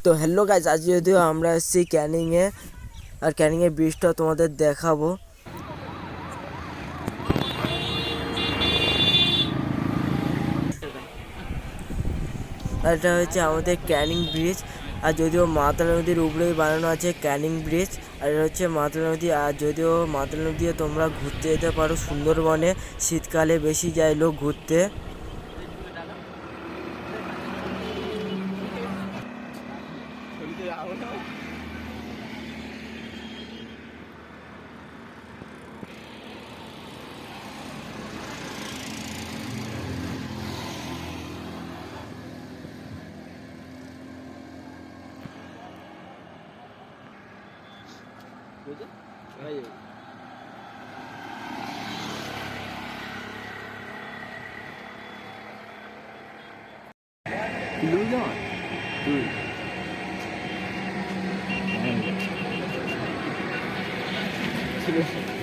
তো hello guys, আজ যদিও আমরা এসেছি ক্যানিংয়ে, আর ক্যানিংয়ের ব্রিজটা তোমাদের দেখাবো। আর এটা হচ্ছে আমাদের ক্যানিং ব্রিজ, আর যদিও মাতাল নদীর উপরেই বানানো আছে ক্যানিং ব্রিজ। আর এটা হচ্ছে মাতাল নদী। আর যদিও মাতাল নদীও তোমরা ঘুরতে যেতে পারো সুন্দরবনে, শীতকালে বেশি যায় লোক ঘুরতে। ঠিক আছে।